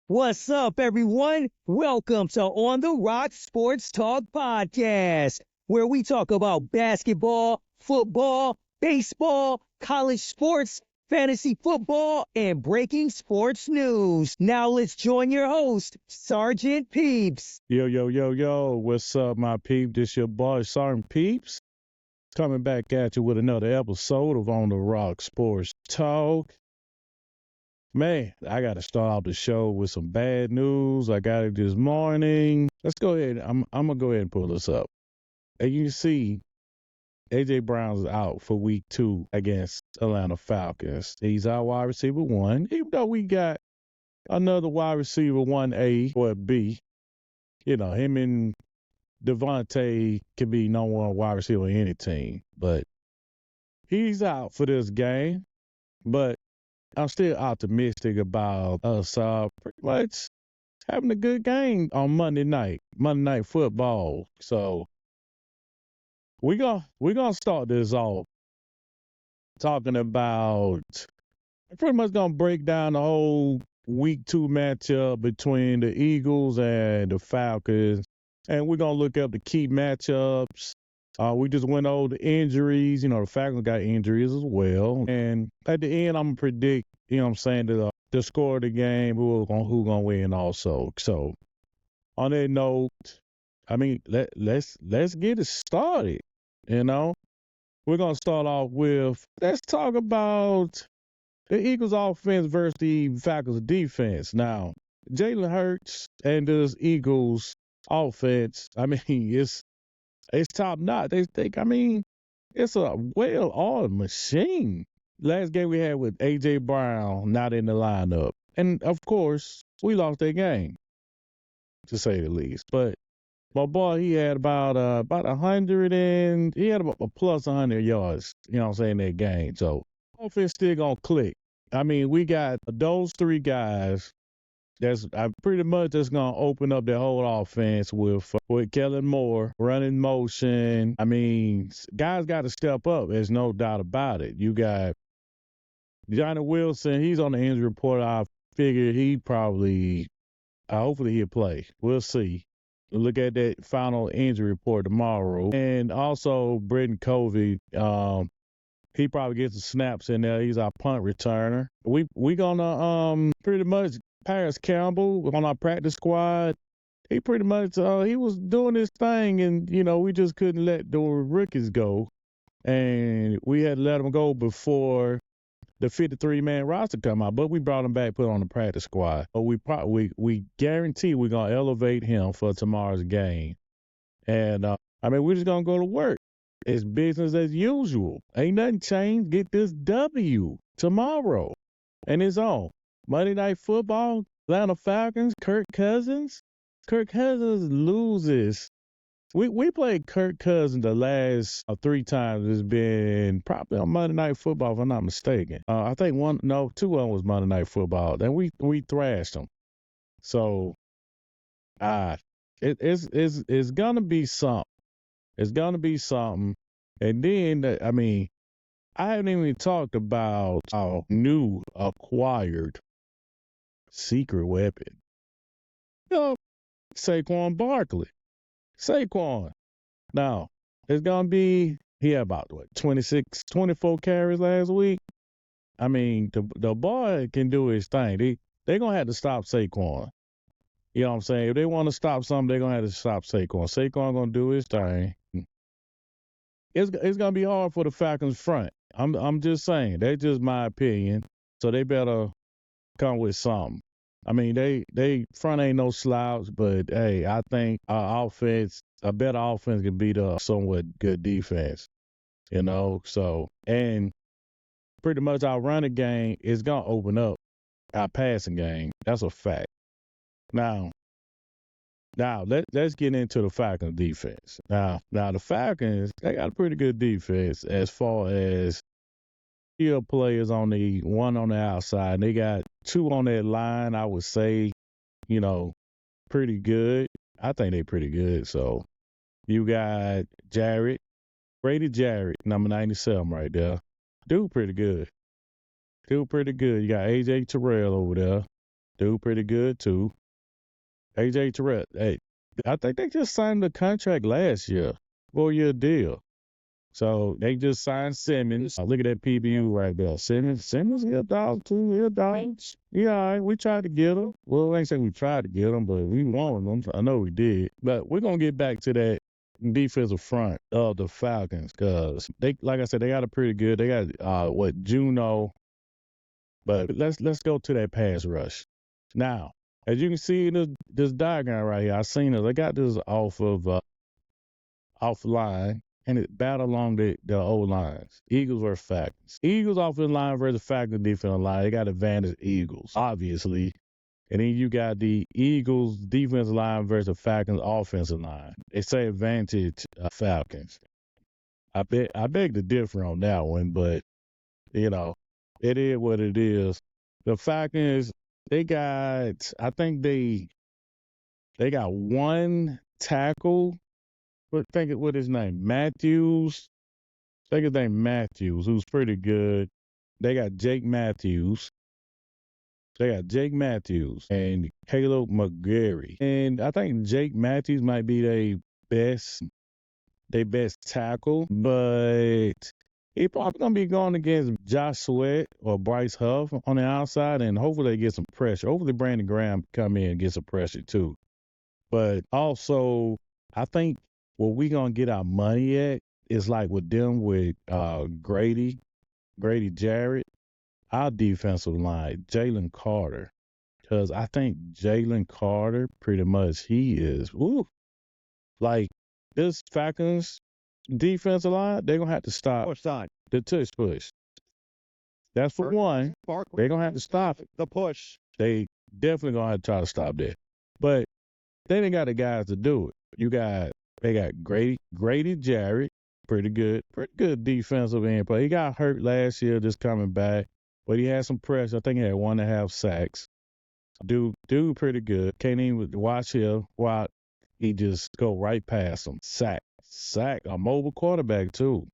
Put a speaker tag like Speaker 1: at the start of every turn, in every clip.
Speaker 1: What's up, everyone? Welcome to On the Rock Sports Talk Podcast, where we talk about basketball, football, baseball, college sports, fantasy football, and breaking sports news. Now let's join your host, Sergeant Peeps.
Speaker 2: Yo, what's up, my peep? This your boy, Sergeant Peeps, coming back at you with another episode of On the Rock Sports Talk. Man, I got to start off the show with some bad news. I got it this morning. Let's go ahead. I'm going to go ahead and pull this up. As you can see, A.J. Brown's out for week 2 against Atlanta Falcons. He's our wide receiver 1, even though we got another wide receiver 1A or B. You know, him and Devontae can be no one wide receiver on any team. But he's out for this game. But I'm still optimistic about us pretty much having a good game on Monday Night Football. So we're gonna start this off talking about pretty much gonna break down the whole week 2 matchup between the Eagles and the Falcons. And we're gonna look up the key matchups. We just went over the injuries. You know, the Falcons got injuries as well. And at the end, I'm going to predict, you know what I'm saying, the score of the game, who going to win also. So, on that note, I mean, let's get it started, you know. We're going to start off with, let's talk about the Eagles offense versus the Falcons defense. Now, Jalen Hurts and this Eagles offense, I mean, it's top notch. It's a well-oiled machine. Last game we had with A.J. Brown not in the lineup. And, of course, we lost that game, to say the least. But my boy, he had about 100 and he had about a plus 100 yards, you know what I'm saying, that game. So, offense still going to click. I mean, we got those 3 guys. That's pretty much just gonna open up the whole offense with Kellen Moore running motion. I mean, guys got to step up. There's no doubt about it. You got Johnny Wilson. He's on the injury report. I figure hopefully he'll play. We'll see. We'll look at that final injury report tomorrow. And also Britton Covey. He probably gets the snaps in there. He's our punt returner. We gonna pretty much. Paris Campbell on our practice squad, he pretty much he was doing his thing, and you know we just couldn't let the rookies go, and we had to let them go before the 53-man roster come out. But we brought him back, put on the practice squad. But we guarantee we're gonna elevate him for tomorrow's game, and we're just gonna go to work. It's business as usual. Ain't nothing changed. Get this W tomorrow, and it's on. Monday Night Football, Atlanta Falcons, Kirk Cousins. Kirk Cousins loses. We played Kirk Cousins the last 3 times. It's been probably on Monday Night Football, if I'm not mistaken. I think 2 of them was Monday Night Football. Then we thrashed them. So, it's gonna be something. It's gonna be something. And then, I haven't even talked about our new acquired secret weapon. You know, Saquon Barkley. Saquon. Now, it's going to be, he had about, 24 carries last week. I mean, the boy can do his thing. They're going to have to stop Saquon. You know what I'm saying? If they want to stop something, they're going to have to stop Saquon. Saquon going to do his thing. It's going to be hard for the Falcons front. I'm just saying. That's just my opinion. So they better come with something. I mean, they front ain't no slouch, but hey, I think our offense, a better offense can beat a somewhat good defense, you know. So, and pretty much our running game is gonna open up our passing game. That's a fact. Now let's get into the Falcons defense. Now the Falcons, they got a pretty good defense as far as skill players on the one on the outside. They got 2 on that line, I would say, you know, pretty good. I think they're pretty good. So you got Brady Jarrett, number 97 right there. Dude pretty good. You got A.J. Terrell over there. Dude pretty good too. AJ Terrell, hey, I think they just signed the contract last year, 4-year deal. So they just signed Simmons. Look at that PBU right there. Simmons, he a dog too. He a dog. Yeah, all right. We tried to get him. Well, I ain't saying we tried to get him, but we wanted him. I know we did. But we're gonna get back to that defensive front of the Falcons because they, like I said, they got a pretty good. They got Juno. But let's go to that pass rush. Now, as you can see in this diagram right here, I seen it. I got this off line, and it battled along the old lines. Eagles versus Falcons. Eagles offensive line versus Falcons defensive line. They got advantage Eagles, obviously. And then you got the Eagles defensive line versus Falcons offensive line. They say advantage Falcons. I beg to differ on that one, but you know, it is what it is. The Falcons, they got, I think they got one tackle. What his name? Matthews. I think his name Matthews, who's pretty good. They got Jake Matthews. And Caleb McGarry. And I think Jake Matthews might be their best tackle, but he probably gonna be going against Josh Sweat or Bryce Huff on the outside, and hopefully they get some pressure. Hopefully Brandon Graham come in and get some pressure too. But also, I think where we gonna get our money at is like with Grady Jarrett, our defensive line, Jalen Carter, because I think Jalen Carter pretty much he is like this Falcons defensive line, they're gonna have to stop the tush push. That's for one. They're gonna have to stop it.
Speaker 3: The push.
Speaker 2: They definitely gonna have to try to stop that. But they ain't got the guys to do it. They got Grady Jarrett, pretty good defensive end play. He got hurt last year, just coming back, but he had some pressure. I think he had 1.5 sacks. Dude, pretty good. Can't even watch him. He just go right past him. Sack, a mobile quarterback too.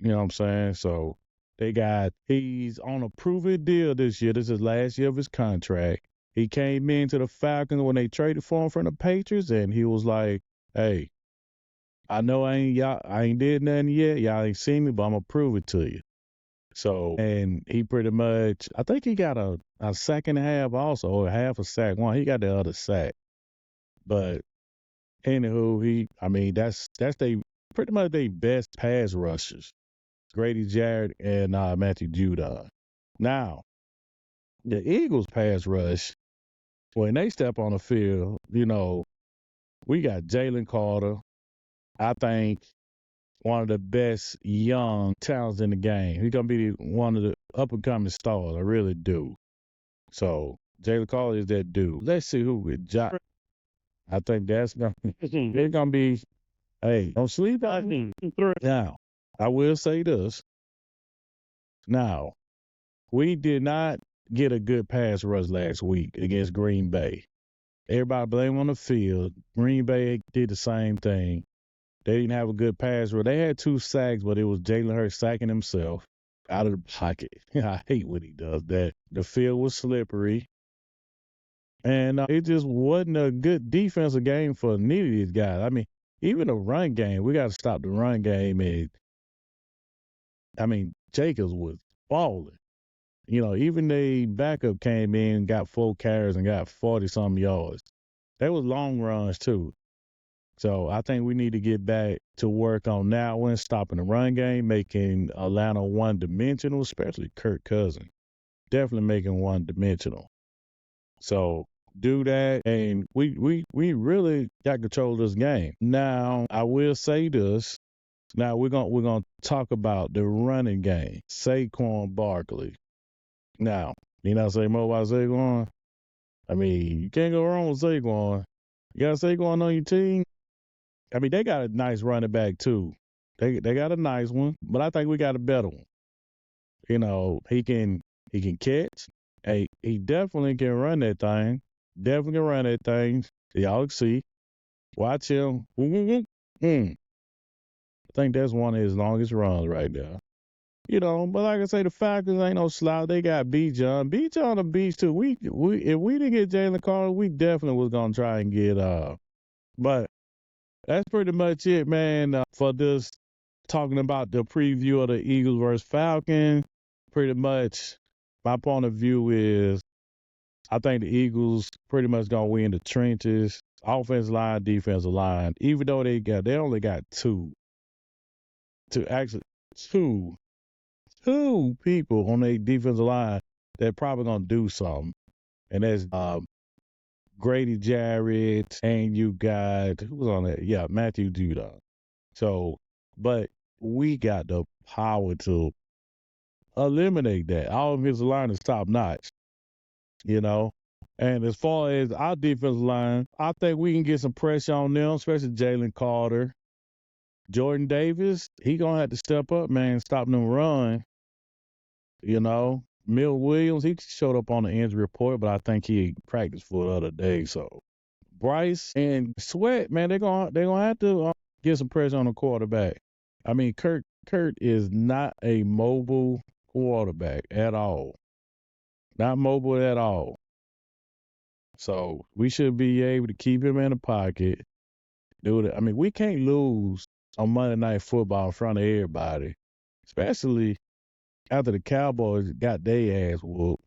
Speaker 2: You know what I'm saying? So he's on a proven deal this year. This is last year of his contract. He came into the Falcons when they traded for him from the Patriots, and he was like, hey, I know I ain't did nothing yet. Y'all ain't seen me, but I'm gonna prove it to you. So, and he pretty much, I think he got a sack and a half also, or half a sack. He got the other sack. But anywho, that's they pretty much their best pass rushers, Grady Jarrett and Matthew Judon. Now, the Eagles pass rush, when they step on the field, we got Jalen Carter. I think one of the best young talents in the game. He's gonna be one of the up and coming stars. I really do. So Jalen Carter is that dude. Let's see who with Josh. I think it's gonna be. Hey, don't sleep on now. I will say this. Now, we did not get a good pass rush last week against Green Bay. Everybody blame on the field. Green Bay did the same thing. They didn't have a good pass rush. They had 2 sacks, but it was Jalen Hurts sacking himself out of the pocket. I hate when he does that. The field was slippery. And it just wasn't a good defensive game for neither of these guys. I mean, even the run game, we got to stop the run game. And Jacobs was balling. Even the backup came in, got 4 carries, and got 40-something yards. That was long runs, too. So I think we need to get back to work on that one, stopping the run game, making Atlanta one-dimensional, especially Kirk Cousins. Definitely making one-dimensional. So do that, and we really got control of this game. Now, I will say this. Now, we're gonna talk about the running game, Saquon Barkley. Now, say more about Saquon? You can't go wrong with Saquon. You got Saquon on your team? They got a nice running back, too. They got a nice one, but I think we got a better one. He can catch. Hey, he definitely can run that thing. Y'all can see. Watch him. I think that's one of his longest runs right there. But like I say, the Falcons ain't no slouch. They got Bijan. Bijan on the beach too. We if we didn't get Jalen Carter, we definitely was gonna try and get But that's pretty much it, man. For this talking about the preview of the Eagles versus Falcons. Pretty much, my point of view is I think the Eagles pretty much gonna win the trenches, offensive line, defensive line. Even though they only got actually two people on their defensive line that probably gonna do something, and that's Grady Jarrett, and you got who's on that? Yeah, Matthew Judon. So, but we got the power to eliminate that. Our offensive line is top notch, you know. And as far as our defensive line, I think we can get some pressure on them, especially Jalen Carter. Jordan Davis, he gonna have to step up, man, stop them run. Mill Williams, he showed up on the injury report, but I think he practiced for the other day. So Bryce and Sweat, man, they're gonna have to get some pressure on the quarterback. I mean, Kurt is not a mobile quarterback at all. Not mobile at all. So we should be able to keep him in the pocket. Do it. I mean, we can't lose on Monday Night Football in front of everybody, especially after the Cowboys got their ass whooped.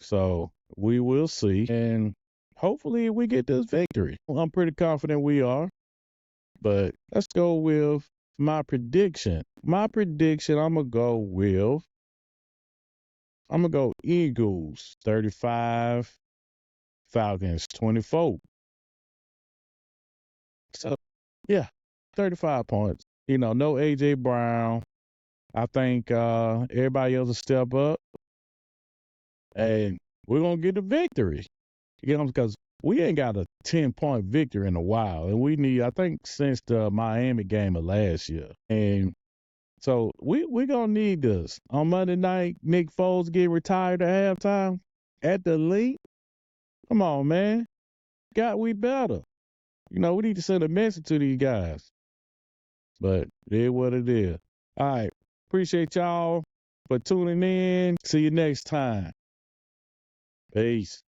Speaker 2: So we will see, and hopefully we get this victory. I'm pretty confident we are. But let's go with my prediction. I'm gonna go Eagles 35, Falcons 24. So yeah, 35 points. No AJ Brown. I think everybody else will step up, and we're gonna get the victory. Because we ain't got a 10-point victory in a while, and we need, I think, since the Miami game of last year. And so we gonna need this on Monday night. Nick Foles get retired at halftime at the league. Come on, man. We better. We need to send a message to these guys. But it is what it is. All right. Appreciate y'all for tuning in. See you next time. Peace.